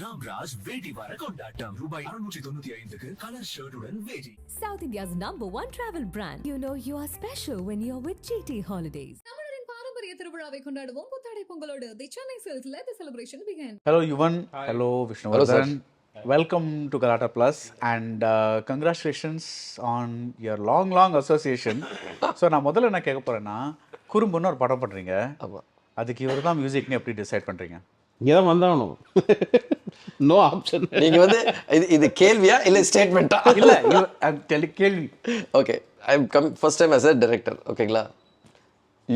ராம்ராஜ் வேட்டி வார கொண்டாட்டம் ரூபாய் 695க்கு கலர் ஷர்ட்டுடன் வேட்டி. South India's #1 travel brand. You know you are special when you're with GT Holidays. தமிழரின் பாரம்பரிய திருவிழாவை கொண்டாடுவோம் புத்தாடை பொங்கலோடு. The Chennai Silks let the celebration begin. Hello Yuvan. Hi. Hello Vishnu Varadhan. Welcome to Galatta Plus and congratulations on your long association. So நான் முதல்ல என்ன கேட்க போறேன்னா குறும்புன்னு ஒரு படம் பண்றீங்க. அதுக்கு இவர் தான் மியூசிக்னு எப்படி டிசைட் பண்றீங்க? இதான் வந்தாகணும். No option. நீங்கள் வந்து இது கேள்வியா இல்லை ஸ்டேட்மெண்ட்டா? இல்லை கேள்வி. Okay, I am come first time as a director. ஓகேங்களா,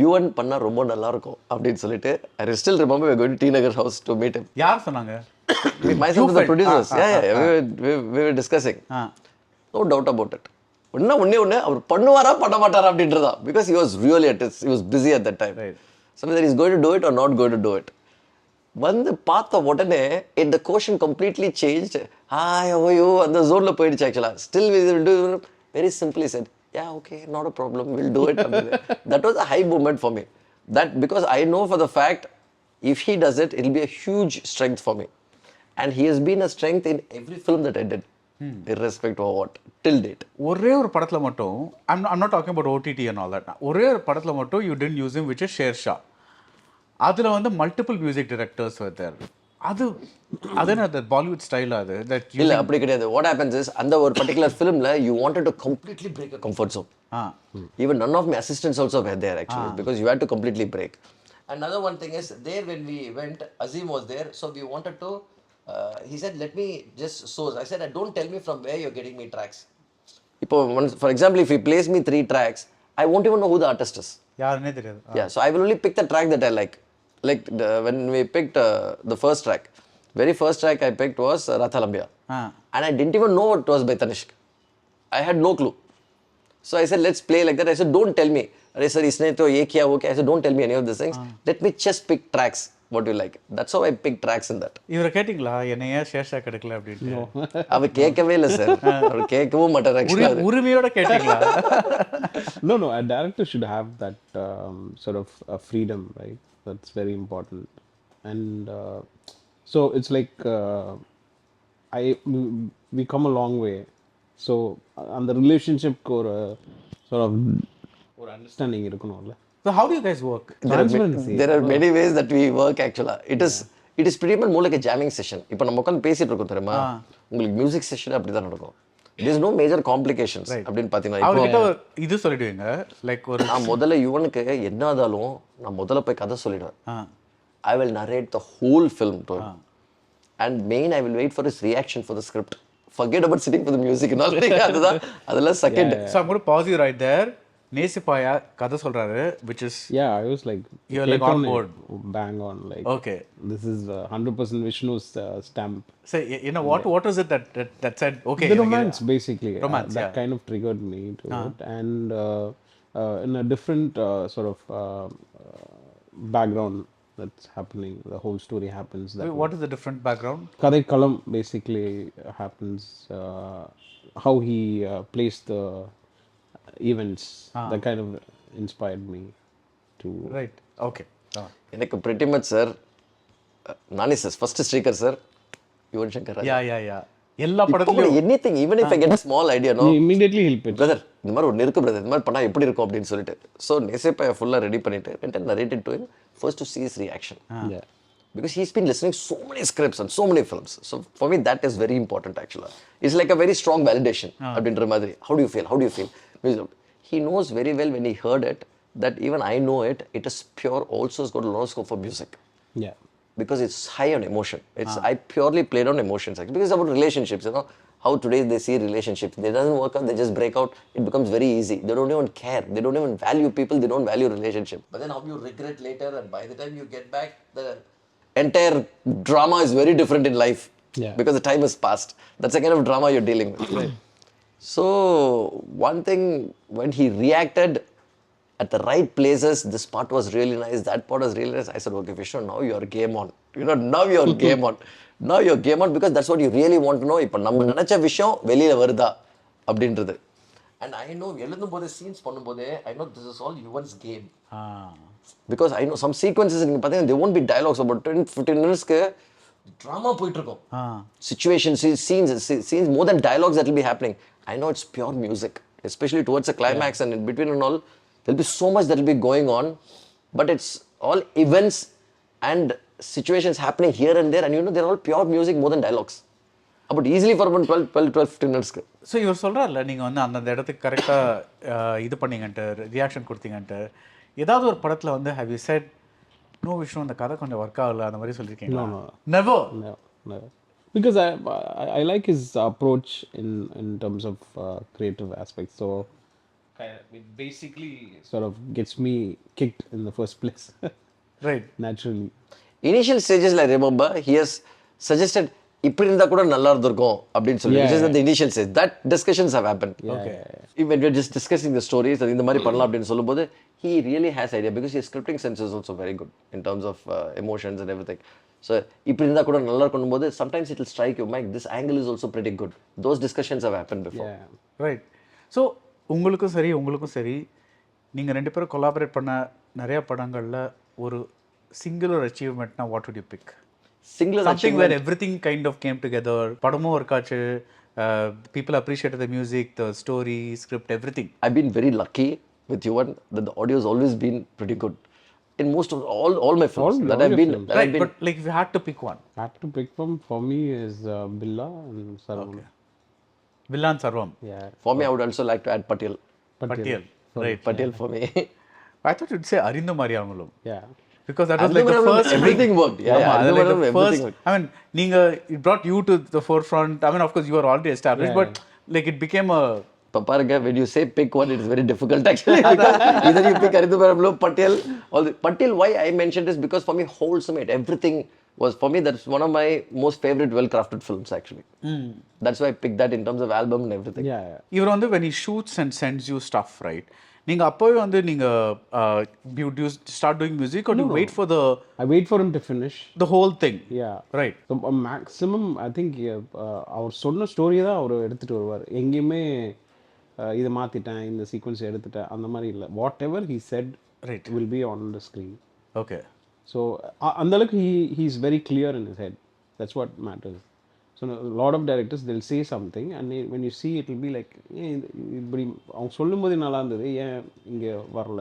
யுவன் பண்ணால் ரொம்ப நல்லாயிருக்கும் அப்படின்னு சொல்லிட்டு I still remember we are going to T Nagar house to meet him. யார் சொன்னாங்க? Myself and the producers. We were discussing. No doubt about it. ஒன்னே அவர் பண்ணுவாரா பண்ண மாட்டாரா அப்படின்றதா. Because he was really he was busy at that time. Right. So whether he's going to do it or not going to do it. வந்து பார்த்த உடனே இந்த கோஷன் completely change. ஐயோ அந்த ஜோனில் போயிடுச்சு. ஆக்சுவலாக still will do very simply said okay not a problem will do it. That was a high moment for me. That because I know for the fact if he does it'll be a huge strength for me. And he has been a strength in every film that I did irrespective of what till date. ஒரே ஒரு படத்தில் மட்டும் I'm not talking about OTT and all that. ஒரே ஒரு படத்தில் மட்டும் you didn't use him, which is Sher Shah. அதில் வந்து மல்டிபிள் மியூசிக் டைரக்டர்ஸ் வருதார். அது அந்த பாலிவுட் ஸ்டைல் அது இல்லை அப்படி கிடையாது. வாட் ஹேப்பன்ஸ் இஸ் அந்த ஒரு பர்டிகுலர் ஃபிலிமில் you wanted to completely break a comfort zone. Even none of my assistants also were there actually because you had to completely break. Another one thing is there when we went, Azim was there, so we wanted to he said let me just source. I said don't tell me from where you're getting me tracks. இப்போ for example if he plays me 3 tracks I won't even know who the artist is. யாருன்னே தெரியாது. Yeah, so I will only pick the track that I like when we picked the first track, very first track I picked was Rathalambya. And I didn't even know it was by Tanishq. I had no clue. So I said let's play like that. I said don't tell me. I said isne to ye kiya wo kiya. I said don't tell me any of these things. Let me just pick tracks what you like. That's how I pick tracks in that. இவரை கேட்டிங்களா என்னையா ஷேர்ஷா கிடைக்கல அப்படின்னு? அவர் கேட்கவே இல்லை sir. அவர் கேட்கவும் மாட்டார் ஆக்சுவலாக. உரிமையோட கேட்டிங்களா? No, a director should have that sort of freedom, right? That's very important. And so it's like we come a long way. So and the relationship ஒரு sort of ஒரு understanding இருக்கணும்ல. So how do you guys work? Transparency. There are many ways that we work actually. It is pretty much more like a jamming session. இப்போ நம்ம உட்காந்து பேசிட்டு இருக்கோம் தெரியுமா, உங்களுக்கு மியூசிக் செஷன் அப்படி தான் நடக்கும். There is no major complications. அப்படின்னு பார்த்தீங்கன்னா அவர்கிட்ட இது சொல்லிடுவீங்க லைக் ஒரு நான் முதல்ல யுவனுக்கு என்ன ஆதாலும் நான் முதல்ல போய் கதை சொல்லிடுவேன். I will narrate the whole film to him. And main I will wait for his reaction for the script. Forget about sitting for the music and all. அதெல்லாம் second. So I'm going to pause you right there. Nesippaya கதை சொல்றாரு which is I was like you're like on board. Bang on like okay this is 100% Vishnu's stamp. So you know what was it that said okay the romance basically romance, that kind of triggered me to it. And in a different sort of background that's happening, the whole story happens that what is the different background? Kadai Kalam basically happens, how he plays the events that kind of inspired me to right okay எனக்கு pretty much sir நானே sir first striker sir Yuvan Shankar yeah எல்லா படத்துலயும் anything even if I get a small idea no immediately help it brother இந்த மாதிரி ஒன்னு இருக்கு brother இந்த மாதிரி பண்ணா எப்படி இருக்கும் அப்படினு சொல்லிட்டு so Nesippaya ஃபுல்லா ரெடி பண்ணிட்டு and narrated to him first to see his reaction. Yeah, because he's been listening so many scripts and so many films, so for me that is very important actually. It's like a very strong validation அப்படின்ற மாதிரி. How do you feel he knows very well when he heard it that even I know it is pure, also has got a lot of scope for music. Yeah, because it's high on emotion. I purely played on emotions actually, because it's about relationships, you know how today they see relationships, they doesn't work out, they just break out, it becomes very easy, they don't even care, they don't even value people, they don't value relationship, but then how you regret later and by the time you get back the entire drama is very different in life. Yeah, because the time has passed. That's the kind of drama you're dealing with. Right. So one thing, when he reacted at the right places, this part was really nice, that part was really nice. I said, okay Vishnu, now you're game on. Now you're game on. Now you're game on because that's what you really want to know. இப்போ நம்ம நினைச்ச விஷயம் வெளியில வருதா அப்படின்றது. And I know எழுதும் போது scenes பண்ணும்போது I know this is all Yuvan's game. Because I know some sequences நீங்க பார்த்தீங்கன்னா they won't be dialogues about 10-15 minutes drama போயிட்டு இருக்கும். ஆ Situations, scenes, more than dialogues that will be happening. I know it's pure music, especially towards the climax and in between and all. There'll be so much that will be going on, but it's all events and situations happening here and there, and you know they're all pure music more than dialogues. About easily for about 12-15 minutes. So இவர் சொல்கிறார்ல நீங்கள் வந்து அந்தந்த இடத்துக்கு கரெக்டாக இது பண்ணீங்கன்ட்டு reaction கொடுத்தீங்கன்ட்டு ஏதாவது ஒரு படத்தில் வந்து have you said no Vishnu அந்த கதை கொஞ்சம் ஒர்க் ஆகல அந்த மாதிரி சொல்லியிருக்கீங்களா? Never. No. Because I like his approach in terms of creative aspects. So it basically sort of gets me kicked in the first place. Right. Naturally. Initial stages, I remember, he has suggested, இப்படி இருந்தா கூட நல்லா இருந்திருக்கும் அப்படின்னு சொல்லி, which is at the initial stage. That discussions have happened. Okay. When we're just discussing the stories, இந்த மாதிரி பண்ணலாம் அப்படின்னு சொல்லும்போது, he really has idea because his scripting sense is also very good in terms of emotions and everything. So, இப்படி இருந்தா கூட நல்லா இருக்கணும் போது, sometimes it will strike you, Mike, this angle is also pretty good. Those discussions have happened before. Yeah. Right. So உங்களுக்கும் சரி நீங்கள் ரெண்டு பேரும் கொலாபரேட் பண்ண நிறைய படங்களில் ஒரு சிங்குலர் அச்சீவ்மெண்ட்னா what would you pick? Singular Something where everything kind of came together. படமும் ஒர்க்காச்சு, people appreciated the music, the story, script, everything. I've been very lucky with Yuvan that the audio has always been pretty good. In most of all my films All that your I've been, films. that I've Right, been, but like if you had to pick one. Had to pick from for me is Billa and Sarvam. Villan Sarvam. Yeah. for me, I would also like to add Patil. Patil. Right. Patil for me. I thought you'd say Arindu Mariamangalam. Yeah. Because that was like the Arindu first everything worked. Yeah, ஆமா, அது like the everything first. worked. I mean, it brought you to the forefront. I mean, of course, you were already established, but like it became a. But பாருங்க, when you say pick one, it is very difficult actually. Because either you pick Arindu Mariamangalam, Patil, Patil. Why I mentioned this because for me, wholesome. Everything was for me. That's one of my most favorite, well-crafted films actually. That's why I picked that in terms of album and everything. Yeah. இவர் வந்து when he shoots and sends you stuff, right? நீங்க அப்பவே வந்து நீங்க you start doing music or do you wait for I wait for him to finish. the whole thing? Yeah. Right. So, maximum I think அவர் சொன்ன ஸ்டோரியை தான் அவர் எடுத்துகிட்டு வருவார். எங்கேயுமே இதை மாற்றிட்டேன், இந்த சீக்வன்ஸ் எடுத்துட்டேன், அந்த மாதிரி இல்லை. What ever he set Right. Will be on the screen. Okay. So அந்தளவுக்கு he is very clear in his head. That's what matters. So a lot of directors they'll say something and when you see it will be like இப்படி அவங்க சொல்லும்போது நல்லா இருந்தது, ஏன் இங்கே வரல,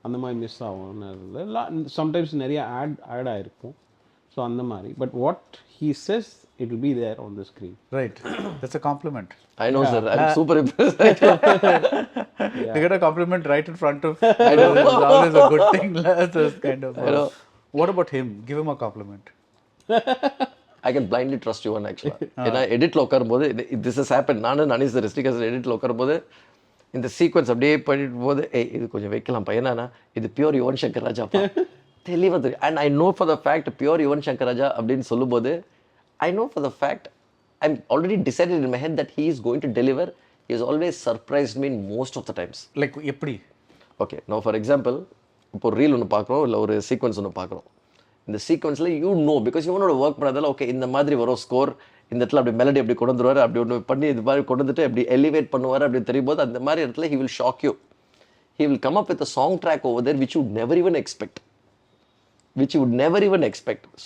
அந்த மாதிரி மிஸ் ஆகும். சம்டைம்ஸ் நிறைய ஆட் ஆகிருக்கும். ஸோ அந்த மாதிரி but what he says it will be there on the screen. Right. That's a compliment. I know, sir. I'm super impressed. You get a compliment right in front of. I know. It's always a good thing. That's kind of. I know. What about him? Give him a compliment. I can blindly trust you one actually. ஏன்னா எடிட்ல உட்காரும்போது this has happened. நானும் அனிஸ் த ரெஸ்டிகஸ் எடிட்ல உட்காரும்போது இந்த sequence அப்படியே பண்ணிட்டு போது இது கொஞ்சம் வைக்கலாம் பையனா, இது பியூர் யுவன் சங்கர் ராஜாப்பா தெளிவாக தெரியும். And I know for the fact pure Yuvan Shankar Raja அப்படின்னு சொல்லும்போது I know for the fact I'm already decided in my head that he is going to deliver. He is always surprised me in most of the times. Like எப்படி? Okay, நான் for example இப்போ ஒரு reel ஒன்று பார்க்குறோம், இல்லை ஒரு sequence ஒன்று பார்க்குறோம். இந்த சீக்வன்ஸில் பிகாஸ் இவனோட ஒர்க் பண்ணதால ஓகே இந்த மாதிரி வரும் ஸ்கோர், இந்த இடத்துல அப்படி மெலடி அப்படி கொண்டு வந்துருவார், அப்படி ஒன்று பண்ணி இது மாதிரி கொண்டு வந்துட்டு அப்படி எலிவேட் பண்ணுவார் அப்படின்னு தெரியும் போது அந்த மாதிரி இடத்துல he will shock you. He will come up with a song track over there which you would never even expect.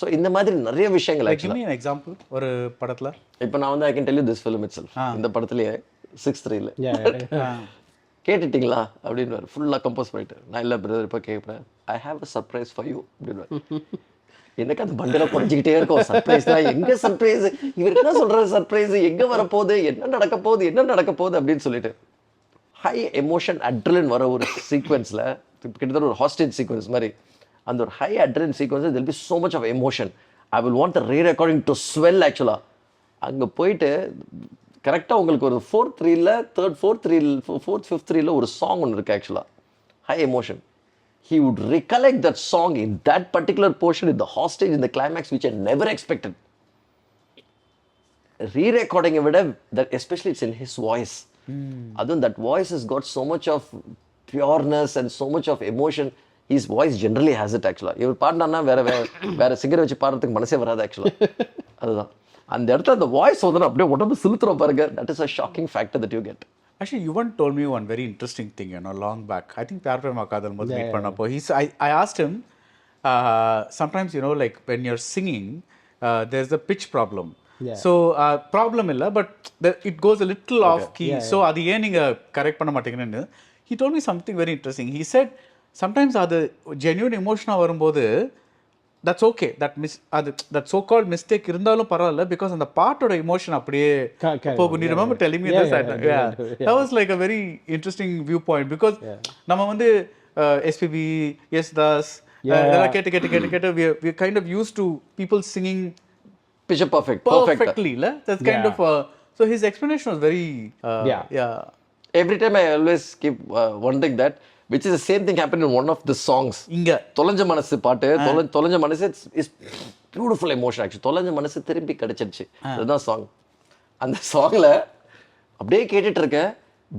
So இந்த மாதிரி நிறைய விஷயங்கள் Like give me an example. ஒரு படத்துல. இப்போ நான் வந்து I can tell you this film itself. இந்த படத்துலேயே 6-3 Yeah. கேட்டுட்டிங்களா அப்படின்னு ஃபுல்லாக கம்போஸ் பண்ணிட்டு நான் இல்லை பிரதர் இப்போ கேட்குறேன், I have a surprise for you அப்படின்னு. எனக்கு அந்த பண்டலை குறைஞ்சிக்கிட்டே இருக்கும். சர்ப்ரைஸ் தான், எங்கே சர்ப்ரைஸ், இவர் என்ன சொல்கிறாரு, சர்ப்ரைஸ் எங்கே வரப்போகுது, என்ன நடக்க போகுது அப்படின்னு சொல்லிட்டு ஹை எமோஷன் அட்ரிலின் வர ஒரு சீக்வன்ஸில் கிட்டத்தட்ட ஒரு ஹாஸ்டேஜ் சீக்வன்ஸ் மாதிரி அந்த ஒரு high adrenaline sequence there'll be so much of emotion. I will want the rerecording to swell ஆக்சுவலாக. அங்கே போயிட்டு கரெக்டாக உங்களுக்கு ஒரு ஃபோர்த் ஃபிஃப்த் ரீலில் ஒரு சாங் ஒன்று இருக்குது ஆக்சுவலாக high emotion. He would recollect that song in that particular portion in the hostage in the climax which I never expected. Re-recording விட that especially it's in his voice. அதுவும் that voice has got so much of pureness and so much of emotion. His voice generally has it actually. இவர் பாடினான்னா வேற சிங்கரை வச்சு பாடுறதுக்கு மனசே வராது ஆக்சுவலாக. அதுதான் அந்த இடத்துல அந்த வாய்ஸ் வந்து அப்படியே உடம்பு செலுத்துறோம் பாருங்க. That is a shocking factor that you get. Actually, Yuvan told me one very interesting thing, long back. I think Pyar Prema Kadal was meet pannapo. I asked him, sometimes, like when you're singing, there's a pitch problem. Yeah. So problem illa, but it goes a little off key. So adu ஏன் நீங்க correct பண்ண மாட்டீங்கன்னு he told me something very interesting. He said sometimes அது genuine emotion வரும்போது that's okay, that so called mistake இருந்தாலும் பரவாயில்ல, because அந்த பாட்டோட emotion அப்படியே போகும். You remember telling me this? That was like a very interesting viewpoint, because நம்ம வந்து SPB, yes das இதெல்லாம் கேட்டு we kind of used to people singing Picture perfect. perfectly la? That's kind of so his explanation was very Every time I always keep one thing that, which is the same thing happened in one of the songs. இங்க தொலைஞ்ச மனசு பாட்டு, தொலைஞ்ச மனசு is beautiful emotion actually. தொலைஞ்ச மனசு திரும்பி கிடைச்சிருச்சு, அதுதான் song. அந்த சாங்ல அப்படியே கேட்டுட்டு இருக்க,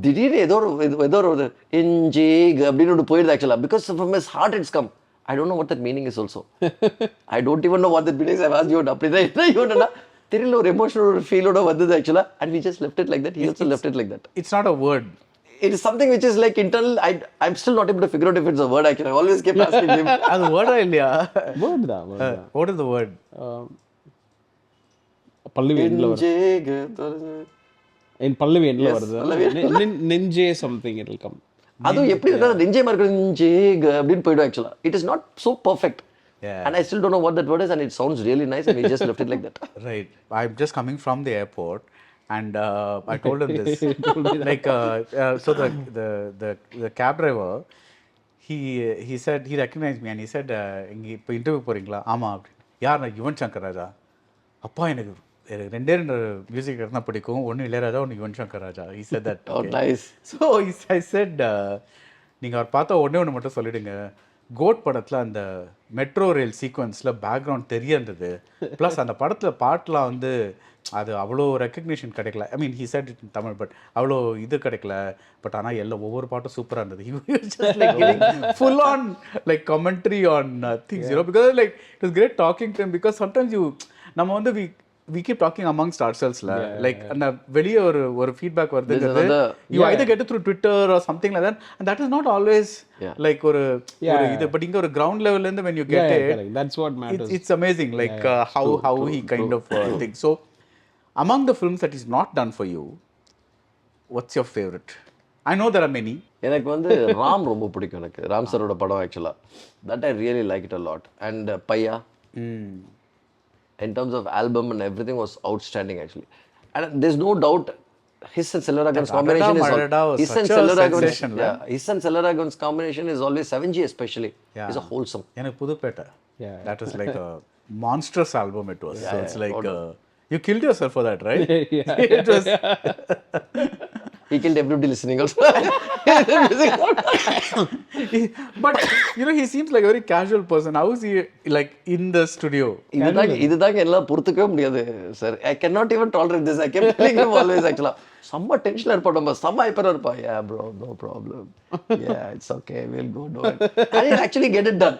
திடீர்னு ஏதோ ஒரு இஞ்சிக் அப்படின்னு ஒன்று போயிடுது ஆக்சுவலா, because from his heart it's come. I don't know what that meaning is also. I don't even know what that meaning is. I've asked you அப்படிதான் என்ன யோனா தெரியல, ஒரு எமோஷனல் ஒரு ஃபீலோட வந்தது ஆக்சுவலா, and we just left it like that. He also left it like that. it's not a word. It is something which is like internal. I'm still not able to figure out if it's a word actually. I always keep asking him. அது வேர்டா இல்லையா? word da What is the word? பல்லவி எண்ட்ல வருது. என் பல்லவி எண்ட்ல வருது. நெஞ்சே something it will come. அது எப்படி இருக்கா, நெஞ்சே மாதிரி நெஞ்சே அப்படினு போய்டும் ஆக்சுவலா. It is not so perfect. And I still don't know what that word is, and it sounds really nice, and we just left it like that. Right. I'm just coming from the airport, and I told him this. Like so the cab driver, he said, he recognized me and he said, இங்க இப்போ interview போறீங்களா? ஆமா அப்படி. யார்? நான் யுவன் சங்கர் ராஜா. அப்பா எனக்கு ரெண்டே மியூசிக் தான் பிடிக்கும், ஒன்று இளையராஜா, ஒன்று யுவன் சங்கர் ராஜா. He said that. Oh, nice. So I said, நீங்கள் அவர் பார்த்தா ஒன்று மட்டும் சொல்லிடுங்க, கோட் படத்தில் அந்த மெட்ரோ ரயில் சீக்வன்ஸில் பேக்ரவுண்ட் தெரியறது, ப்ளஸ் அந்த படத்தில் பாட்டெலாம் வந்து அது அவ்வளோ ரெக்கக்னிஷன் கிடைக்கல. I mean he set it in Tamil, but அவ்வளோ இது கிடைக்கல. பட் ஆனால் ஒவ்வொரு பாட்டும் சூப்பராக இருந்தது. Full on like commentary on things, because like it was great talking to him, because sometimes நம்ம வந்து we keep talking amongst ourselves like and வெளிய ஒரு feedback வருதுங்கிறது you either get it through Twitter or something like that, and that is not always like ஒரு இது, but inga ஒரு ground level la when you get it, correct. That's what matters. It's amazing like how he kind of thinks. So among the films that is not done for you, what's your favorite? I know there are many. எனக்கு வந்து ராம் ரொம்ப பிடிக்கும். எனக்கு ராம் சரோட படம் ஆக்சுவலா, that I really like it a lot. And Bhaiya in terms of album and everything was outstanding actually, and there's no doubt his and Selvaragavan's combination Selvaragavan's combination is always 7G especially is a wholesome. எனக்கு Puduppettai, that was like a monstrous album it was. So it's like you killed yourself for that, right? It was he killed everybody listening also. But he seems like a very casual person. How is he like in the studio? இதுதாங்க எல்லாம் பொறுத்துக்கவே முடியாது sir. I cannot even tolerate this. I kept telling him always actually, செம்ம டென்ஷன்ல இருப்பா, நம்ம செம்ம ஹைப்பரா இருப்பா. Yeah bro, no problem. Yeah, it's okay, we'll go do it. And he actually get it done.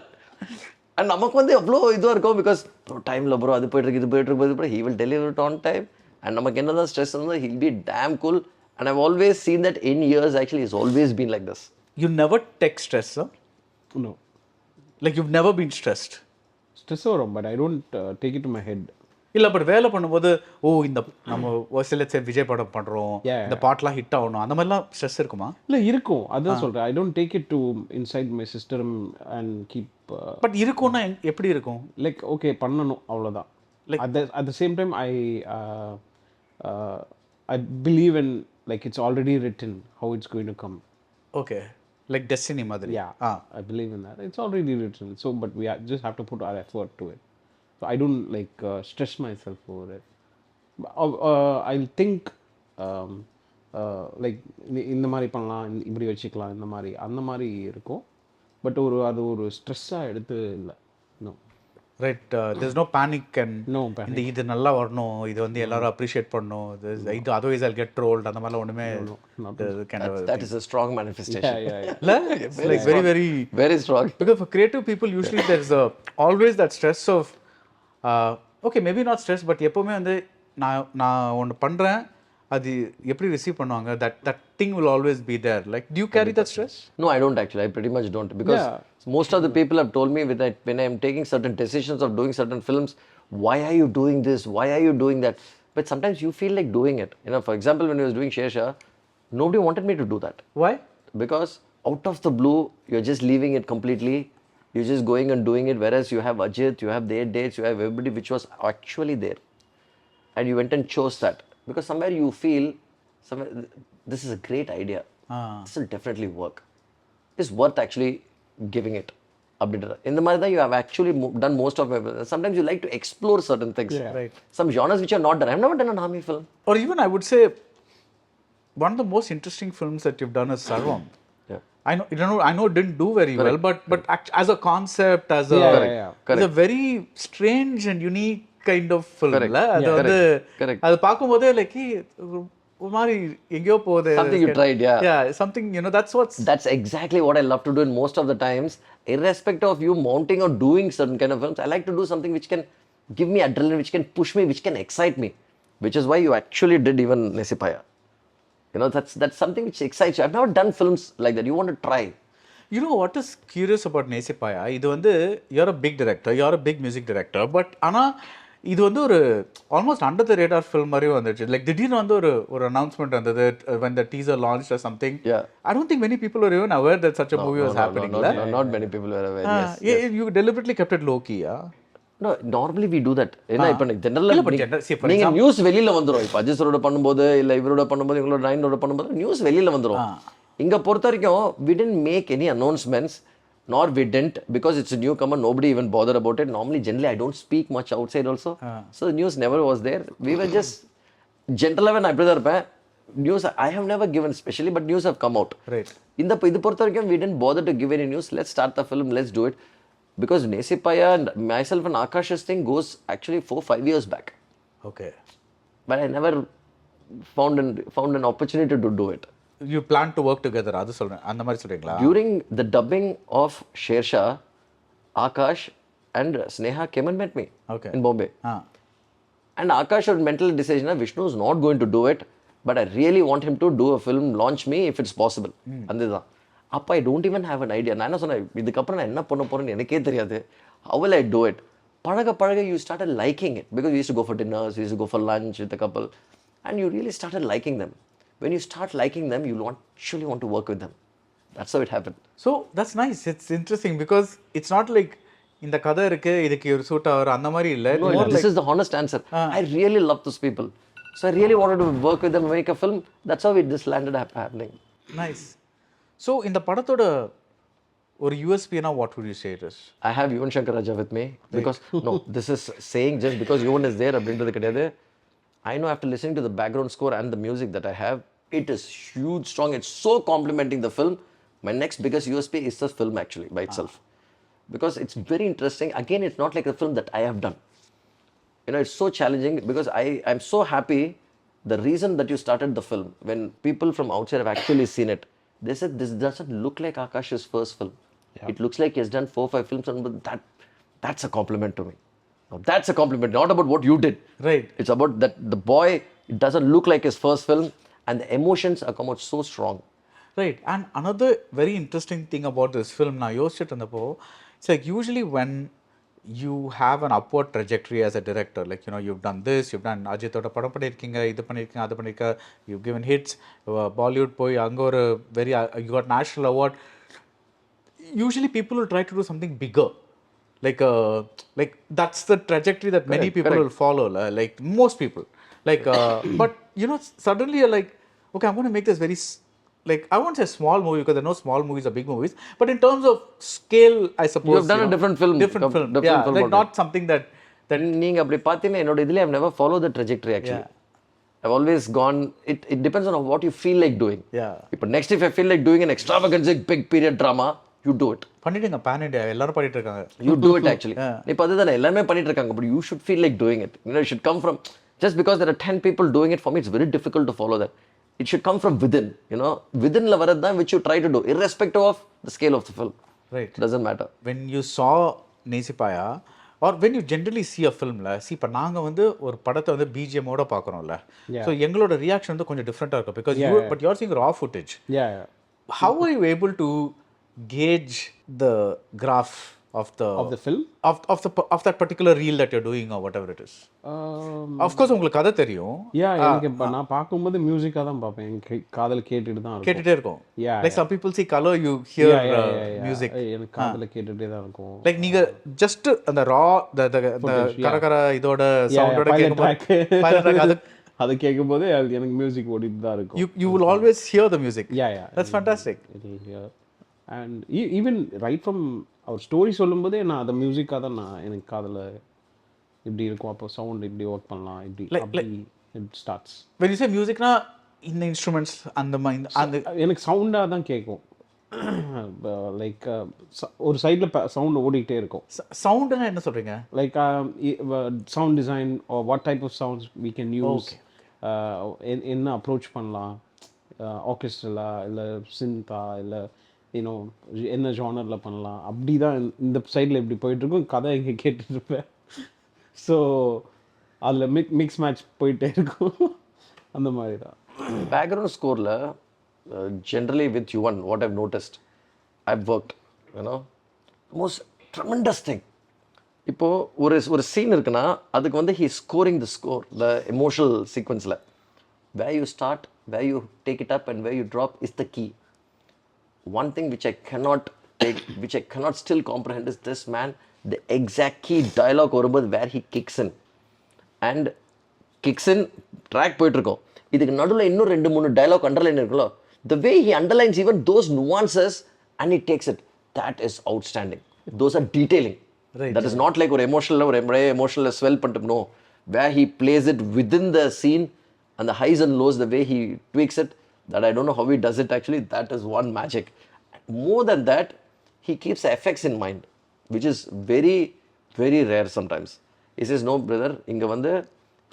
And நமக்கு வந்து அவ்வளோ இதுவாக இருக்கும், பிகாஸ் டைமில் ப்ரோ அது போய்ட்டு இருக்கு, he will deliver it on time. And நமக்கு என்னதான் ஸ்ட்ரெஸ் இருந்தால் he'll be damn cool. And I've always seen that in years actually he's always been like this. You never take stress, huh? No. Like you've never been stressed? Stress வரும், but I don't take it to my head. இல்லை, but வேலை பண்ணும்போது இந்த நம்ம சில விஜய் படம் பண்ணுறோம், இந்த பாட்டெலாம் ஹிட் ஆகணும், அந்த மாதிரிலாம் ஸ்ட்ரெஸ் இருக்குமா? இல்லை இருக்கும், அதான் சொல்கிறேன். I don't take it to inside my system and keep. But இருக்கும்னா எப்படி இருக்கும்? லைக் ஓகே பண்ணணும், அவ்வளோதான். Like at the same time I believe in like it's already written how it's going to come. Okay, like destiny madri. I believe in that. It's already written, so but we just have to put our effort to it. So I don't like stress myself over it. I'll think like இந்த மாதிரி பண்ணலாம், இப்படி வச்சுக்கலாம், இந்த மாதிரி அந்த மாதிரி இருக்கும். பட் அது ஒரு ஸ்ட்ரெஸ்ஸாக எடுத்து இல்லை. No. Right, there's no panic and no panic. இது நல்லா வரணும், இது வந்து எல்லாரும் அப்ரிஷியேட் பண்ணணும், இது otherwise I'll get trolled, அந்த மாதிரிலாம் ஒண்ணுமே. That is a strong manifestation. It's like very strong. Because for creative people usually there's always that stress of okay, maybe not stress, but எப்பவுமே வந்து நான் ஒன்று பண்றேன், அது எப்படி ரிசீவ் பண்ணுவாங்க, that thing will always be there. Like, do you carry that stress? No, I don't actually. I pretty much don't, because most of the people have told me when I'm taking certain decisions of doing certain films, why are you doing this? Why are you doing that? But sometimes you feel like doing it. You know, for example, when I was doing Shesha, nobody wanted me to do that. Why? Because out of the blue, you're just leaving it completely. You're just going and doing it. Whereas you have Ajit, you have their dates, you have everybody which was actually there. And you went and chose that. Because somewhere you feel, this is a great idea. This will definitely work. It's worth actually giving it. In the Marada, you have actually done most of it. Sometimes you like to explore certain things. Yeah. Right. Some genres which are not done. I've never done an army film. Or even I would say, one of the most interesting films that you've done is Sarvam. Yeah. I know it didn't do very well, but as a concept, as a Yeah. it's a very strange and unique kind of film. Correct. அது வந்து Correct. அது பாக்கும்போதே like ஒரு மாதிரி எங்கயோ போகுது. Something you tried, yeah. Yeah, something, That's exactly what I love to do in most of the times. Irrespective of you mounting or doing certain kind of films, I like to do something which can give me adrenaline, which can push me, which can excite me. Which is why you actually did even Nesippaya. You know, that's something which excites you. I've never done films like that. You want to try. You know what is curious about Nesippaya? இது வந்து you're a big director, you're a big music director, but ஆனா இது வந்து ஒரு almost under the radar film மாதிரி வந்துச்சு. Like திடீர்னு வந்து ஒரு announcement வந்தது when the teaser launched or something. Yeah. I don't think many people were even aware that such a movie was happening. No, not many people were aware. Yes. You deliberately kept it low key, yeah? No, normally we do that. ஏன்னா இப்போ ஜெனரலாக for நீங்கள் news வெளியில் வந்துடும். இப்போ அஜிஸ்வரோட பண்ணும்போது இல்லை இவரோட பண்ணும்போது இவங்களோட நைனோட பண்ணும்போது நியூஸ் வெளியில் வந்துடும். இங்கே பொறுத்த வரைக்கும் we didn't make any announcements, nor we didn't, because it's a newcomer, nobody even bothered about it. Normally, generally, I don't speak much outside also. So the news never was there. We were just, generally, when I brother news, I have never given specially, but news have come out. Right. இது பொறுத்த வரைக்கும் we didn't bother to give any news. Let's start the film, let's do it. Because Nesippaya and myself and Akash's thing goes actually 4-5 years back. Okay. But I never found an opportunity to do it. You plan to work together, அது சொல்றேன். அந்த மாதிரி சொல்றீங்களா? During the dubbing of Shersha, Akash and Sneha came and met me in Bombay. And Akash had mental decision, Vishnu is not going to do it, but I really want him to do a film, launch me if it's possible. Andha. Appa, I don't even have an idea. நான் என்ன சொன்னேன், இதுக்கப்புறம் நான் என்ன பண்ண போறேன்னு எனக்கே தெரியாது. How will I do it? பழக you started liking it, because we used to go for dinners, we used to go for lunch with the couple, and you really started liking them. When you start liking them, you actually want to work with them. That's how it happened. So that's nice. It's interesting because it's not like இந்த கதை இருக்கு இதுக்கு ஒரு suit ஆகுற அந்த மாதிரி இல்ல. No, this is the honest answer. I really love those people. So I really wanted to work with them, make a film. That's how it just landed happening. Nice. So இந்த படத்தோட ஒரு USP na, what would you say it is? I have Yuvan Shankar with me because no, this is saying just because Yuvan is there அப்படின்றது கிடையாது. I know after listening to the background score and the music that I have, it is huge, strong. It's so complementing the film. My next biggest USP is the film actually by itself. Because it's very interesting. Again, it's not like a film that I have done. You know, it's so challenging because I'm so happy. The reason that you started the film, when people from outside have actually seen it, they said this doesn't look like Akash's first film. Yeah. It looks like he has done 4-5 films, and that's a compliment to me. Now, that's a compliment, not about what you did. Right. It's about that the boy, it doesn't look like his first film, and the emotions are come out so strong. Right. And another very interesting thing about this film, now it's like usually when you have an upward trajectory as a director, like, you know, you've done this, you've done Ajithoda padam pannirkinga, idu pannirkinga, adu pannirka, you've given hits, Bollywood poi anga or very you got national award. Usually people will try to do something bigger. Like that's the trajectory that many people will follow, like most people. Like but you know, suddenly you're like, okay, I'm going to make this very like, I won't say small movie because there are no small movies or big movies, but in terms of scale, I suppose You have done a different film. Different film. Yeah, film like not something that நீங்க அப்படி பார்த்தீங்கன்னா என்னோட இதுல I've never followed the trajectory actually. Yeah. I've always gone, it depends on what you feel like doing. Yeah. But next, if I feel like doing an extravagant big period drama, you do it. பண்ணிட்டீங்க pan India எல்லாரும் பண்ணிட்டு இருக்காங்க. You do it actually. இப்போ அதுதானே எல்லாரும் பண்ணிட்டு இருக்காங்க, but you should feel like doing it. You know, it should come from, just because there are 10 people doing it, for me it's very difficult to follow that. It should come from within, you know, within la varadha which you try to do irrespective of the scale of the film. Right. It doesn't matter. When you saw Nesippaya or when you generally see a film la, see இப்ப நாங்க வந்து ஒரு படத்தை வந்து BGM ஓட பார்க்கறோம்ல, so எங்களோட reaction வந்து கொஞ்சம் டிஃபரெண்டா இருக்கும் because but you're seeing raw footage. Yeah. How are you able to gauge the graph of the film. of that particular reel that you're doing or whatever it is? Of course உங்களுக்கு கதை தெரியும். எனக்கு இப்போ நான் பார்க்கும்போது மியூசிக்காக தான் பார்ப்பேன். எனக்கு காதில் கேட்டுட்டு தான் இருக்கும். கேட்டுட்டே இருக்கும். Yeah, like some people see color, you hear music. எனக்கு காதில் கேட்டுட்டே தான் இருக்கும். like நீங்க just அந்த raw the கரகர இதோட சவுண்டோட கேக்கும்போது pilot track அது கேட்கும்போது எனக்கு மியூசிக் ஓடிட்டு தான் இருக்கும். you will always hear the music. Yeah. That's fantastic. And even right from our story சொல்லும்போதே நான் அந்த மியூசிக்காக தான் நான் எனக்கு காதில் இப்படி இருக்கும், அப்போ சவுண்ட் இப்படி ஒர்க் பண்ணலாம், இப்படி அப்படி it starts. when you say music na இந்த இன்ஸ்ட்ருமெண்ட்ஸ் அந்த எனக்கு சவுண்டாக தான் கேட்கும். லைக் ஒரு சைடில் சவுண்ட் ஓடிக்கிட்டே இருக்கும். சவுண்டுனா என்ன சொல்றீங்க? Like sound design what type of sounds we can use, என்ன அப்ரோச் பண்ணலாம், ஆர்கெஸ்ட்ரலா இல்லை சிந்தா இல்லை யூனோ என்ன ஜானரில் பண்ணலாம், அப்படி தான் இந்த சைடில் இப்படி போயிட்டுருக்கும். கதை இங்கே கேட்டுட்ருப்பேன். ஸோ அதில் மிக்ஸ் மேட்ச் போயிட்டே இருக்கும். அந்த மாதிரி தான். பேக்ரவுண்ட் ஸ்கோரில் generally with Yuvan what I've noticed, I've worked you know most tremendous thing. இப்போது ஒரு சீன் இருக்குன்னா அதுக்கு வந்து he scoring the score the emotional சீக்வன்ஸில் where you start, where you take it up and where you drop is the key. One thing which I cannot take, which I cannot still comprehend is this man, the exact key dialogue வரும்போது where he kicks in and kicks in track போயிட்டு இருக்கோம். இதுக்கு நடுவில் இன்னும் 2-3 dialogue underline இருக்குல்ல, the way he underlines even those nuances and he takes it, that is outstanding. Those are detailing. Right. That is not like ஒரு emotional swell பண்ணிட்டு, no, where he plays it within the scene and the highs and lows, the way he tweaks it, that I don't know how he does it actually, that is one magic. More than that, he keeps the effects in mind, which is very, very rare sometimes. He says, no brother, inga vande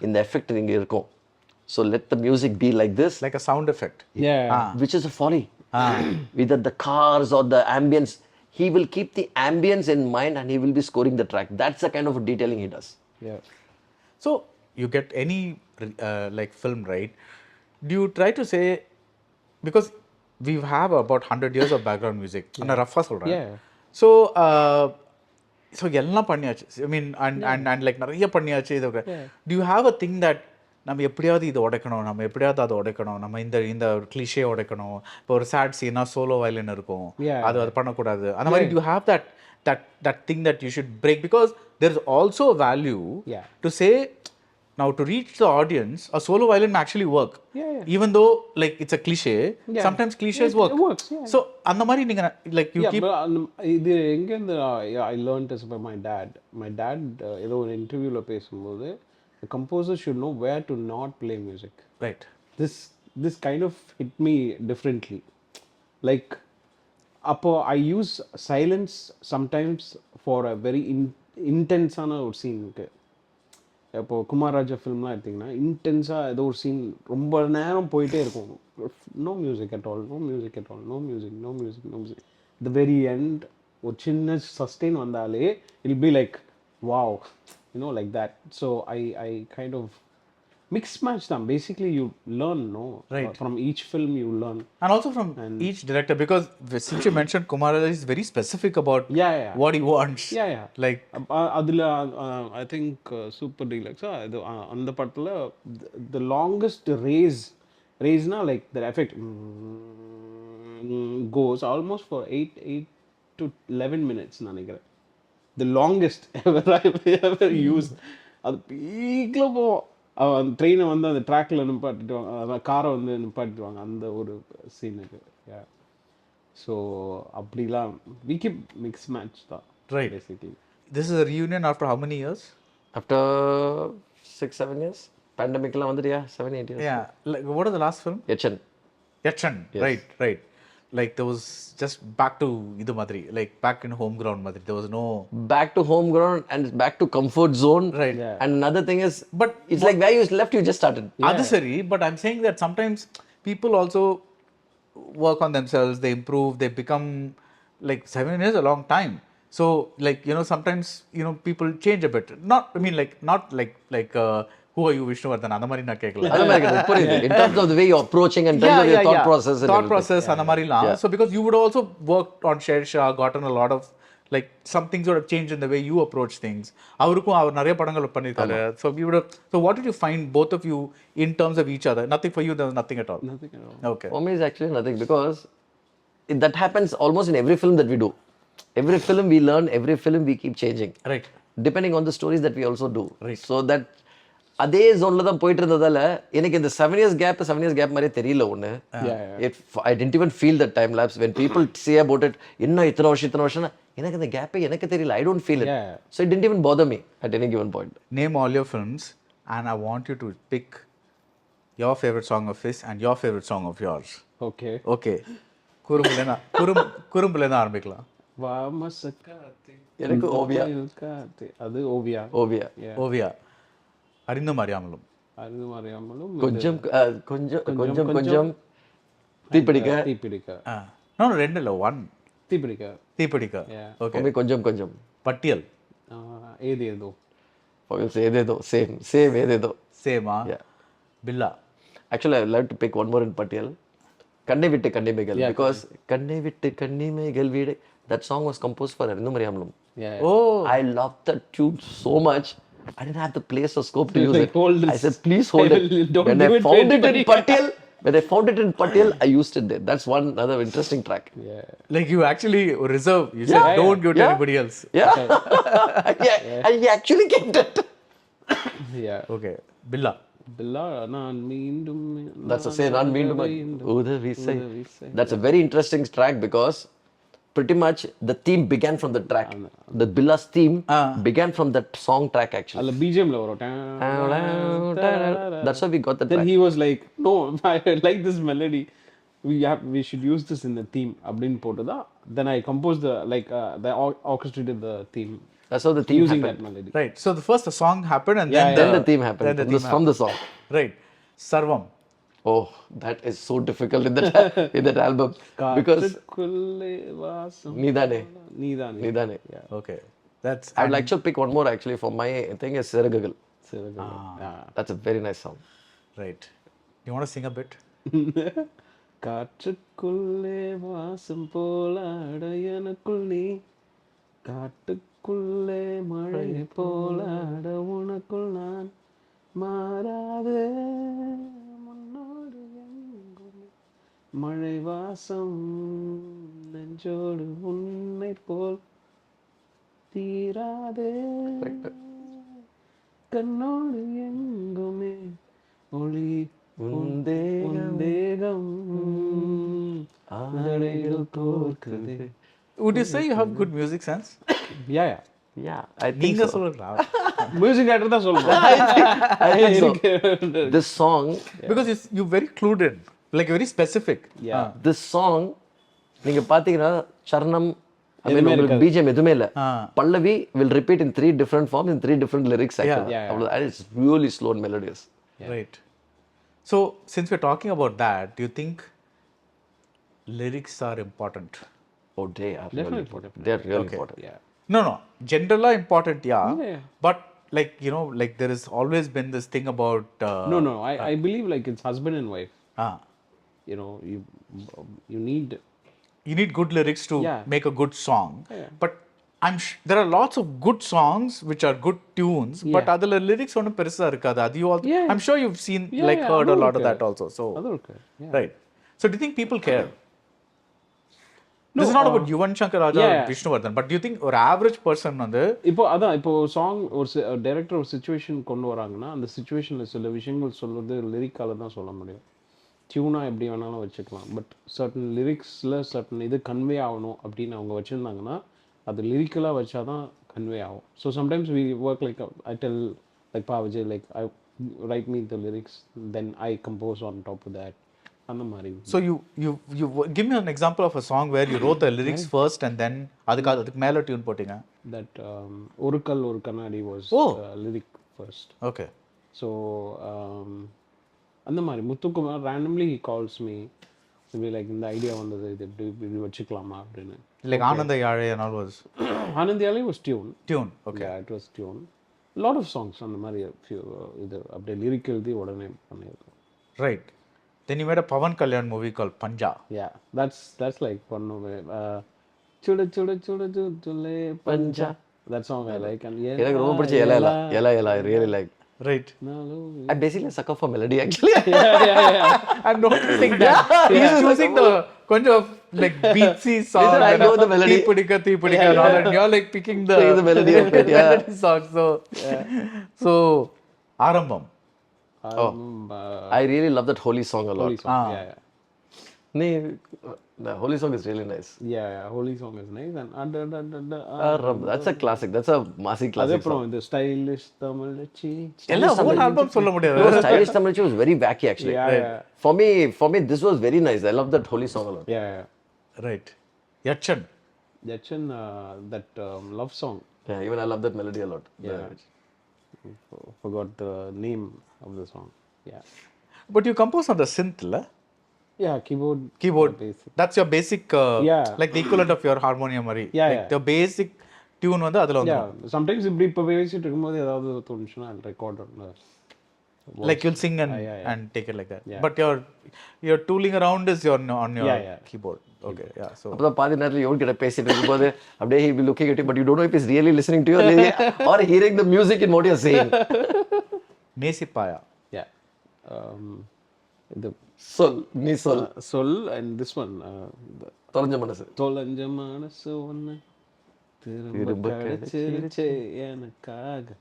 இந்த effect inga irukum, so let the music be like this, like a sound effect. which is a folly. Either the cars or the ambience, he will keep the ambience in mind and he will be scoring the track. That's the kind of detailing he does. So you get any like film, right? Do you try to say, because we have about 100 years of background music, and a rough solra, so so எல்லாம் பண்ணியாச்சு, I mean and like நிறைய பண்ணியாச்சு. இது do you have a thing that நம்ம எப்படியாவது இது உடைக்கணும், நம்ம எப்படியாவது அதை உடைக்கணும், நம்ம இந்த கிளிஷே உடைக்கணும்? இப்போ ஒரு சேட் சீனா சோலோ வயலின் இருக்கும், அது பண்ணக்கூடாது, அந்த மாதிரி do you have that thing that you should break? Because there is also a value to say, now to reach the audience, a solo violin may actually work. Even though like it's a cliche, sometimes cliches work. It works, so அந்த மாதிரி நீங்க like you keep இது எங்க இருந்து I learned this by my dad. My dad ஏதோ ஒரு இன்டர்வியூல பேசும்போது, the composer should know where to not play music. right. This kind of hit me differently. Like அப்போ I use silence sometimes for a very intense ஆன ஒரு சீனுக்கு. இப்போது குமாரராஜா ஃபிலிம்லாம் எடுத்திங்கன்னா இன்டென்ஸாக ஏதோ ஒரு சீன் ரொம்ப நேரம் போயிட்டே இருக்கும், no music at all, no music at all, no music, no music, no music. The very end ஒரு சின்ன சஸ்டெயின் வந்தாலே I'll be like wow, you know like that. So I kind of mix match them. Basically you learn, no, from each film you learn, and also from each director, because since you mentioned Kumar is very specific about what he wants. Like adula I think super deluxe and the patla the longest raise na like the effect goes almost for 8 to 11 minutes nanikira, the longest ever used. அது பீக்ல போவோம், அந்த ட்ரெயினை வந்து அந்த ட்ராக்ல நிப்பாட்டிடுவாங்க, காரை வந்து நிப்பாட்டிடுவாங்க அந்த ஒரு சீனுக்கு. ஸோ அப்படிலாம் we keep mix match தான், right? Basically this is a reunion after how many years? After 6-7 years. Pandemic la vandriya 7-8 years. Like what is the last film? Yachan. Yes. right. Like there was just back to idu madri, like back in home ground madri, there was no back to home ground and back to comfort zone, right? And another thing is, but it's like where you left you just started. That's sorry, but I'm saying that sometimes people also work on themselves, they improve, they become, like 7 years a long time. So like, you know, sometimes, you know, people change a bit. Not, I mean, like not like who are you, Vishnu Varadhan? அந்த மாதிரி நான் கேட்கல. In terms of the way you're approaching and terms of your thought process. அந்த மாதிரிலாம். So because you would also worked on Sher Shah, gotten a lot of like some things would have changed in the way you approach things. அவருக்கும் அவர் நிறைய படங்கள் பண்ணிருக்காரு. So we would have, so what did you find both of you in terms of each other? Nothing for you, there was nothing at all. Nothing at all. Okay. For me, it's actually nothing because that happens almost in every film that we do. Every film we learn, every film we keep changing. Right. Depending on the stories that we also do. Right. So that அதே ஜோனில் தான் போயிட்டு இருந்ததால எனக்கு இந்த 7 years gap மாதிரியே தெரியல ஒன்று. I didn't even feel that time lapse. When people say about it, இன்னும் இத்தனை வருஷம் எனக்கு அந்த கேப்பே எனக்கு தெரியல. I don't feel it. So it didn't even bother me at any given point. Name all your films and I want you to pick your favorite song of his and your favorite song of yours. Okay. Okay. குறும்புலேருந்து ஆரம்பிக்கலாம். வாமசக்காத்தே எனக்கு ஓவியா. அது ஓவியா. ஓவியா. அறிந்தும் அறியாமலும். கொஞ்சம் தீப்பிடிக்க. நான் 2 இல்ல 1. தீப்பிடிக்க. Okay. கொஞ்சம். பட்டியல். ஏதேதோ. ஏதேதோ. சேம் ஏதேதோ. சேமா. பில்லா. Actually, I would like to pick one more in பட்டியல். கண்ணை விட்டு கண்ணிமைகள். Because கண்ணை விட்டு கண்ணிமைகள் வீடு. That song was composed for அறிந்தும் அறியாமலும். Oh. I love that tune so much. I didn't have the place or scope to use it. I said, please hold it. When I found it in Patil, I used it there. That's one other interesting track. Like you actually reserve. You said, don't give it to anybody else. And he actually kept it. Okay. Billa. நான் மீண்டும். That's a say, நான் மீண்டும் உதவி செய். That's a very interesting track because pretty much the theme began from the track. The Billa's theme began from that song track actually. Alla BGM la varum. That's why we got the Then track. he was like, no, I like this melody. We should use this in the theme. அப்படினு போட்டதா. Then I composed the orchestrated the theme. That's how the theme using happened. that melody. Right. So the song happened and Then the theme happened. From the song. Right. Sarvam. Oh, that is so difficult in that album because நீதானே. Okay. That's. I'd like to pick one more actually for my thing is Siragagal. That's a very nice song. Right. You want to sing a bit? காற்றுக்குள்ளே வாசம் போல அடையனுக்குள் நீ காட்டுக்குள்ளே மழை போல அட உனக்குள் நான் மாறாதே முன்னோடு எங்குமே மழை வாசம் நெஞ்சோடு உன்னை போல் தீராதே கண்ணோடு எங்குமே ஒளி தேகம் ஆடைகள் கோர்க்குதே. Would you say you have good music sense? Yeah. I think நீங்க so. சொல்லுங்க. Music director தான் சொல்லுங்க. I think so. This song Because you're very clued in, like very specific. Yeah. this song நீங்க பாத்தீங்கன்னா சரணம் உங்களுக்கு BGM எதுவுமே இல்ல. பல்லவி will repeat in 3 different forms in 3 different lyrics actually. And it's really slow and melodious. Right. So since we're talking about that, do you think lyrics are important? Oh, they are really Definitely. important. They are really important. Yeah. No. Generally important, yeah. But like, you know, like there has always been this thing about... No. I believe like it's husband and wife. You know, you need... You need good lyrics to make a good song. But there are lots of good songs which are good tunes, but adula lyrics onnu perusa irukadu. Adu you all, I'm sure you've seen heard a lot of that also. So right. So do you think people care? This is not about Yuvan Shankar Raja or Vishnu Varadhan, but do you think ஒரு average person வந்து இப்போ song ஒரு director ஒரு situation கொண்டு வராங்கன்னா அந்த சிச்சுவேஷனில் சில விஷயங்கள் சொல்றது லிரிக்கால தான் சொல்ல முடியும். டியூனா எப்படி வேணாலும் வச்சுக்கலாம், பட் சர்டன் லிரிக்ஸில் சர்டன் இது கன்வே ஆகணும் அப்படின்னு அவங்க வச்சுருந்தாங்கன்னா அது லிரிக்கலாக வச்சா தான் கன்வே ஆகும். So sometimes we work like I tell like Vijay like I write me the lyrics then I compose on top of that அந்த மாதிரி. So you give me an example of a song where you wrote the lyrics first and then அதுக்கு மேல tune போட்டீங்க. That ஒரு கல் ஒரு கண்ணாடி was lyric first. Okay. So அந்த மாதிரி Muthukumar randomly he calls me to be like இந்த ஐடியா வந்தது இது இப்படி வச்சுக்கலாமா அப்படின்னு. Like ஆனந்த யாழை and all was ஆனந்த யாழை was tune. Okay. Yeah, it was tune. Lot of songs அந்த மாதிரி இது அப்படியே லிரிக் எழுதி உடனே பண்ணியிருக்கோம். Right. Then you made a Pavan Kalyan movie called Panja. Yeah, that's like one of சுட சுட சுட சுலே பஞ்சா. That song I like. And எனக்கு ரொம்ப பிடிச்ச எலா I really like. Right. I basically suck for melody actually. I'm noticing that he's choosing the கொஞ்சம் like beatsy song. I know the melody. தீ பிடிக்க and all that. You're like picking the melody of it. Yeah. melody song. So ஆரம்பம். I really love that holy song a lot. Holy song. Yeah. The holy song is really nice. Yeah, holy song is nice. And That's a classic. That's a massive classic song. the stylish தமிழச்சி. எல்லாம் whole album சொல்ல முடியாது. No, stylish Tamil was very wacky actually. Yeah. For me this was very nice. I love that holy song a lot. Yeah. Right. Yachan. Yachan, that love song. Yeah, even I love that melody a lot. Yeah. Forgot the name of the song. Yeah. But you compose on the synth, la? Yeah, keyboard. Basic. That's your basic Yeah. like the equivalent of your harmonium mari. Yeah, Like the basic tune வந்து அதுல Yeah, வந்துரும். sometimes இப்படி இப்போ பேசிட்டு இருக்கும்போது ஏதாவது தோணுச்சுன்னா I'll record on the Like you'll sing and take it like that. But your tooling around is on your keyboard. Okay, yeah. So அப்பதான் பாதி நேரத்துல யோன் கிட்ட பேசிட்டு இருக்கும்போது அப்படியே he will be looking at you but you don't know if he's really listening to you or hearing the music in what you're saying. Nesippaya. Yeah. The Sol and this one தொலைஞ்ச மனசு தொலைஞ்ச மனசு ஒன்று திரும்ப கிடைச்சிருச்சே எனக்காக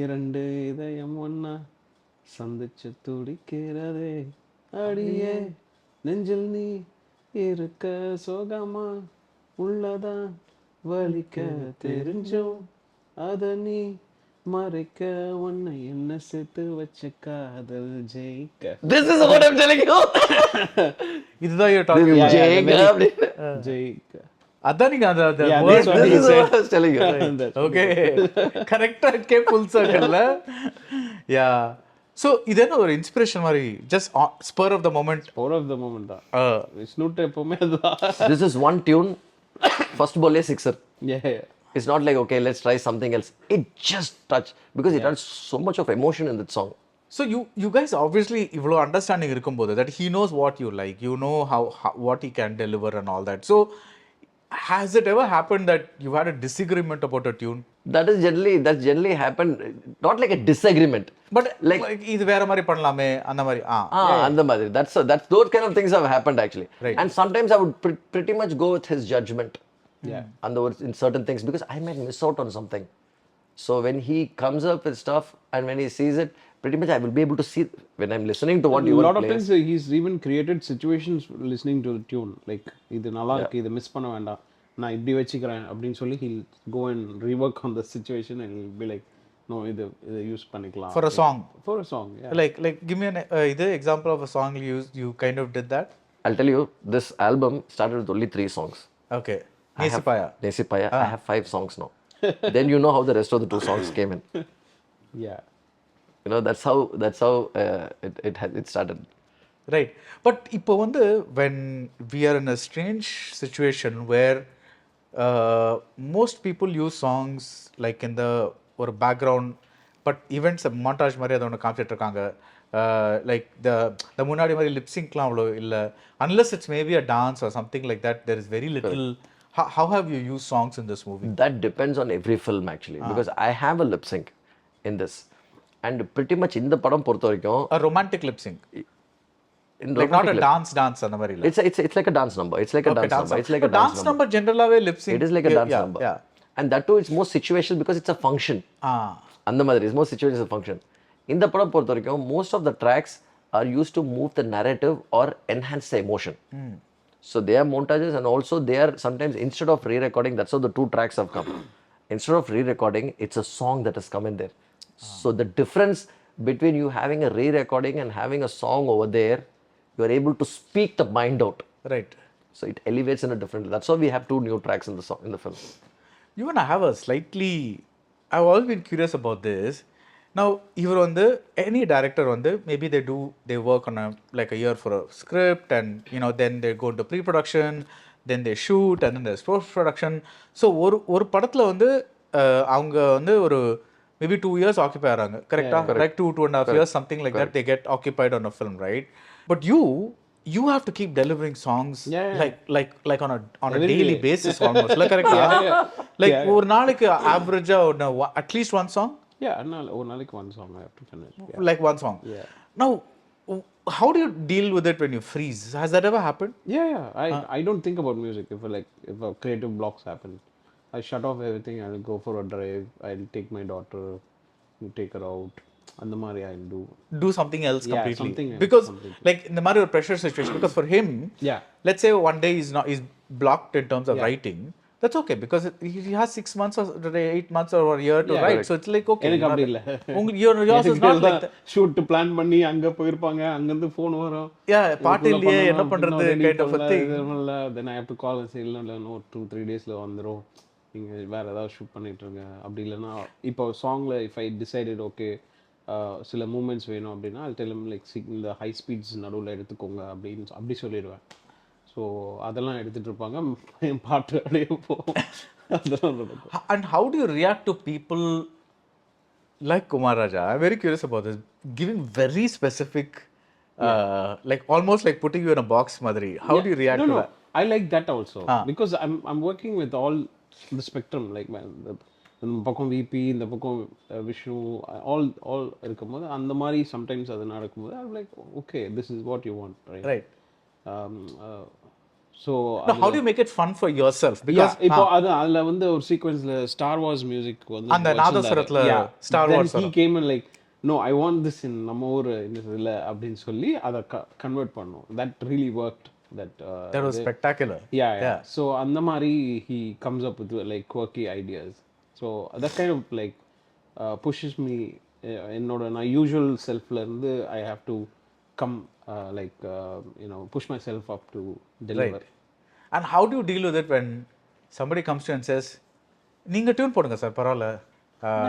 இரண்டு இதயம் ஒன்னா சந்திச்சு துடிக்கிறதே அடியே நெஞ்சில் நீ இருக்க சோகமா உள்ளதான் வலிக்க தெரிஞ்சும் அத நீ மறைக்க உன்னை என்ன சேர்த்து வச்ச காதல் ஜெயிக்க. This is what I'm telling you. இதுதான் you're talking about. ஜெயிக்க. அதான் நீங்க அந்த This is what I was telling you. Okay. Correct it came full circle. Yeah. So இது என்ன ஒரு இன்ஸ்பிரேஷன் மாதிரி just spur of the moment. தான் விஷ்ணுட்ட எப்பவுமே அதுதான். This is one tune first ball sixer. Yeah. It's not like, okay, let's try something else. It just touched because it had so much of emotion in that song. So you guys obviously இவ்வளோ understanding இருக்கும்போது that he knows what you like, you know how what he can deliver and all that. So has it ever happened that you had a disagreement about a tune? That generally happened, not like a disagreement. But like இது வேற மாதிரி பண்ணலாமே அந்த மாதிரி அந்த மாதிரி. That's those kind of things have happened actually. Right. And sometimes I would pretty much go with his judgment. Yeah. And in certain things because I might miss out on something. So when he comes up with stuff and when he sees it, pretty much I will be able to see when I'm listening to what you want to play. A lot of times he's even created situations listening to the tune. Like இது நல்லா இருக்கு இது miss பண்ண வேண்டாம் நான் இப்படி வச்சுக்கிறேன் அப்படின்னு சொல்லி he'll go and rework on the situation and he'll be like no இது யூஸ் பண்ணிக்கலாம் for a song. Yeah. Like give me an example of a song you kind of did that. I'll tell you, this album started with only 3 songs. Okay. Nesippaya. I have 5 songs now. Then you know how the rest of the 2 songs came in. Yeah. You know, that's how it started. Right. But இப்போ வந்து when we are in a strange situation where most people use songs like in the ஒரு background but events montage மாதிரி அதை ஒன்று காமிச்சிட்டு இருக்காங்க. Like the முன்னாடி மாதிரி lip syncலாம் அவ்வளோ இல்லை. Unless it's maybe a dance or something like that, there is very little. How have you used songs in this movie? That depends on every film actually because I have a lip sync in this and pretty much in the padam பொறுத்த வரைக்கும் a romantic lip sync. Like not a dance அந்த மாதிரி இல்ல. It's like a dance number. It's like a dance number. It's like a dance number generally lip sync. It is like a dance number. Yeah. And that too it's more situational because it's a function. அந்த மாதிரி is more situational function. இந்த படம் பொறுத்த வரைக்கும் most of the tracks are used to move the narrative or enhance the emotion. So they are montages and also they are sometimes instead of re-recording, that's how the 2 tracks have come. Instead of re-recording, it's a song that has come in there. So the difference between you having a re-recording and having a song over there, you are able to speak the mind out. Right. So it elevates in a different. That's why we have 2 new tracks in the song in the film. Even I have a slightly. I've always been curious about this. Now, இவர் வந்து any director வந்து maybe they work on like a year for a script and then they go into pre-production, then they shoot and then there's post-production. So ஒரு படத்தில் வந்து அவங்க வந்து ஒரு maybe 2 years occupy ஆகிறாங்க கரெக்டாக like 2.5 years something like that they get occupied on a film, right? But you you have to keep delivering songs Yeah. like on a Every daily day. basis almost. Like correct? Like ஒரு நாளைக்கு average at least one song? Yeah, ஒரு நாளைக்கு one song I have to finish. Yeah. Like one song. Yeah. Now, how do you deal with it when you freeze? Has that ever happened? Yeah. I don't think about music if a creative blocks happen. I shut off everything. I'll go for a drive. I'll take my daughter, take her out. அந்த மாதிரி I'll Do something else Yeah, completely. something else Because completely. like in the matter of pressure situation, because for him, Yeah. let's say one day he's blocked in terms of Yeah. writing. That's okay because he has 6 months or 8 months or a year to Yeah, write. correct. So it's like okay. எனக்கு அப்படி இல்ல. Yours is not like that. Shoot plan பண்ணி அங்க போயிருப்பாங்க அங்கிருந்து phone வரும். Yeah, பாட்டு இல்லையே என்ன பண்றது kind of a thing. Then I have to call and say இல்ல 2-3 daysல வந்துரும். நீங்க வேற ஏதாவது ஷூட் பண்ணிட்டு இருங்க. அப்படி இல்லனா இப்போ சாங்ல if I decided okay சில மூமெண்ட்ஸ் வேணும் அப்படின்னா I'll tell him like இந்த ஹை ஸ்பீட்ஸ் நடுவுல எடுத்துக்கோங்க அப்படி சொல்லிடுவேன். ஸோ அதெல்லாம் எடுத்துட்டு இருப்பாங்க என் பாட்டு அப்படியே போகும். அதெல்லாம் நடக்கும். And how do you react to people like Kumar Raja? I'm very curious about this. Giving very specific, like almost like putting you in a box, Madri. How do you react to that? I like that also because I'm working with all the spectrum like இந்த பக்கம் VP இந்த பக்கம் Vishnu all இருக்கும்போது அந்த மாதிரி sometimes அது நடக்கும்போது I'm like okay this is what you want right so Now, how do you make it fun for yourself? Because இப்போ அதுல வந்து ஒரு சீக்வென்ஸ்ல ஸ்டார் வார்ஸ் மியூசிக் வந்து அந்த நாதஸ்வரத்துல Star Wars he came and like no I want this in நம்ம ஊர் இதுல அப்படின்னு சொல்லி அதை கன்வெர்ட் பண்ணோம் that really worked that was spectacular. Yeah. So அந்த மாதிரி he comes up with like quirky ideas. So that kind of like pushes me என்னோட நான் யூஷுவல் செல்ஃப்ல இருந்து I have to come like push myself up to deliver. Right. And how do you deal with it when somebody comes to you and says நீங்க tune போடுங்க sir பரவாயில்ல.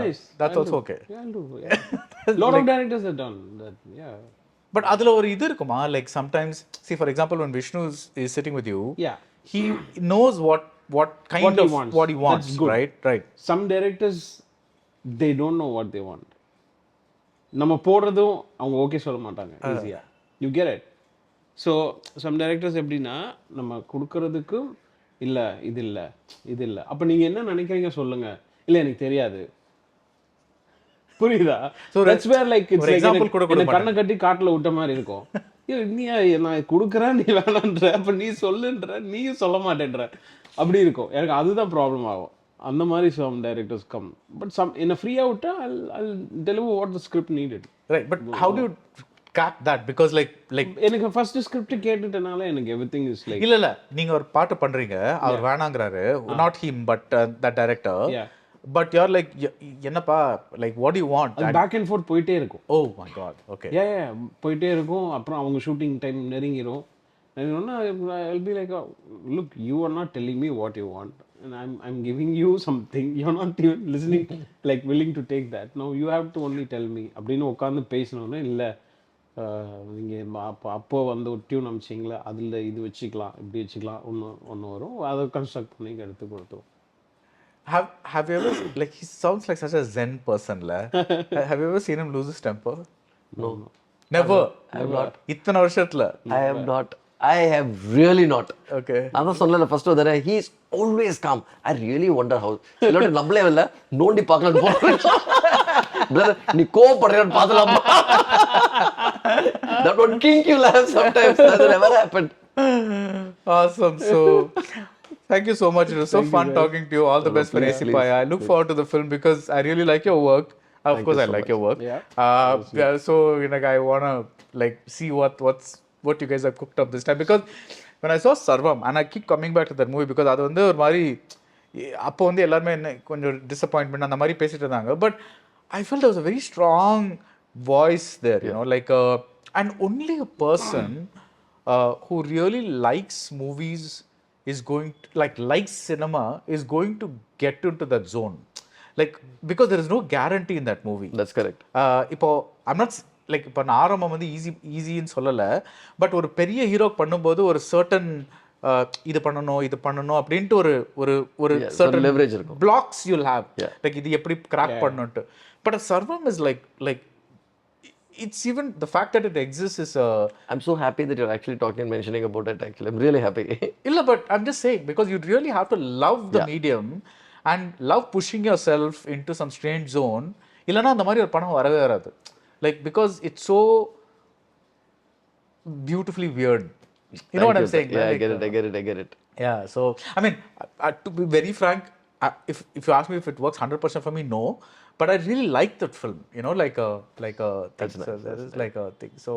Nice. That's also okay. Yeah, I'll do. Yeah. Lot of directors have done that. Yeah. But அதுல ஒரு இது இருக்குமா like sometimes see for example when Vishnu is sitting with you Yeah. he knows what kind What he of wants. what he wants. That's good. right Some directors they don't know what they want. நம்ம போடுறதும் அவங்க okay சொல்ல மாட்டாங்க ஈஸியா you get it so some directors எப்படின்னா நம்ம கொடுக்கறதுக்கும் இல்லை இது இல்லை அப்போ நீங்கள் என்ன நினைக்கிறீங்க சொல்லுங்க இல்லை எனக்கு தெரியாது புரியுதா so that's where like it's like கண்ணை கட்டி காட்டில் விட்ட மாதிரி இருக்கும் நீ நான் கொடுக்குறேன் நீ வேணான்ற அப்போ நீ சொல்லுன்ற நீயும் சொல்ல மாட்டேன்ற அப்படி இருக்கும் எனக்கு அதுதான் ப்ராப்ளம் ஆகும் அந்த மாதிரி some directors come but some in a free out I'll deliver what the script needed. Right, but how do you cap that because like எனக்கு ஃபர்ஸ்ட் ஸ்கிரிப்ட் கேட்டுட்டனால எனக்கு everything is like இல்ல நீங்க ஒரு பாட்டு பண்றீங்க அவர் வேணாங்கறாரு not him but that director yeah but you're like என்னப்பா like what do you want back and forth போயிட்டே இருக்கும். oh my god okay yeah போயிட்டே இருக்கும் அப்புறம் அவங்க ஷூட்டிங் டைம் நெருங்கிரும் I'll be like look you are not telling me what you want and I'm giving you something you're not even listening like willing to take that no you have to only tell me அப்படின்னு உட்கார்ந்து பேசணும்னா இல்லை நீங்கள் அப்போ வந்து ஒரு tune அமைச்சிங்களா அதில் இது வச்சுக்கலாம் இப்படி வச்சுக்கலாம் ஒன்று வரும் அதை கன்ஸ்ட்ரக்ட் பண்ணி எடுத்து கொடுத்தோம். Have you ever like he sounds like such a zen person la have you ever seen him lose his temper? No. Never. I have not. இத்தனை வருஷத்துல I have really not. Okay. அதான் சொன்னல first வந்தா he is always calm. I really wonder how இல்ல நம்மளே இல்ல நோண்டி பார்க்கலாம் போறோம் brother நீ கோபப்படுறேன்னு பார்த்தலாம் that one kink you laugh sometimes that never happened. Awesome. So thank you so much. It was so fun talking to you. All the best for Nesippaya. I look forward to the film because I really like your work. Of course I like your work. Yeah. So I want to like see what you guys have cooked up this time because when I saw Sarvam and I keep coming back to that movie because அது வந்து ஒரு மாதிரி அப்போ வந்து எல்லாருமே என்ன கொஞ்சம் disappointment அந்த மாதிரி பேசிட்டு இருந்தாங்க but I felt there was a very strong voice there you know like and only a person who really likes movies is going to, likes cinema is going to get into that zone like because there is no guarantee in that movie. That's correct. இப்போ I'm not like இப்போ நான் ஆரம்பம் வந்து ஈஸின்னு சொல்லலை but ஒரு பெரிய hero பண்ணும்போது ஒரு சர்டன் இது பண்ணணும் அப்படின்ட்டு ஒரு சர்டன் leverage இருக்கும் blocks you'll have like இது எப்படி கிராக் பண்ணணும்ட்டு பட் சர்வம் is like it's even the fact that it exists is a I'm so happy that you're actually talking and mentioning about it. Actually, I'm really happy. illa, but I'm just saying because you really have to love the Yeah. medium and love pushing yourself into some strange zone. இல்லனா அந்த மாதிரி ஒரு படம் வரவே வராது. Like because it's so beautifully weird. You know what I'm saying? Yeah, Like, I get it. yeah, so I mean, to be very frank, if you ask me if it works 100% for me, no. But I really like that film. You know, like a thing. That's So nice, there is like a thing. So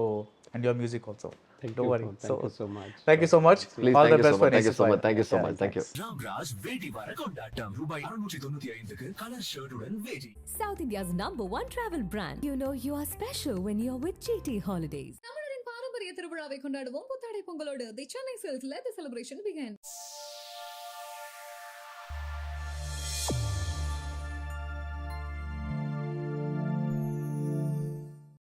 and your music also. Thank Don't you, worry. thank you so much. Thank you so much. Please, All thank the you best so for much. Thank you so Nesippaya. much. Thank you so much. Thank you. Ramraj வேட்டி வர கொண்டாட்டம் ரூபாய் 695க்கு colour ஷர்ட்டுடன் வேட்டி. South India's #1 travel brand. You know you are special when you're with GT Holidays. தமிழரின் பாரம்பரிய திருவிழாவை கொண்டாடுவோம் புத்தாடை பொங்கலோடு. The Chennai Silks let the celebration begin.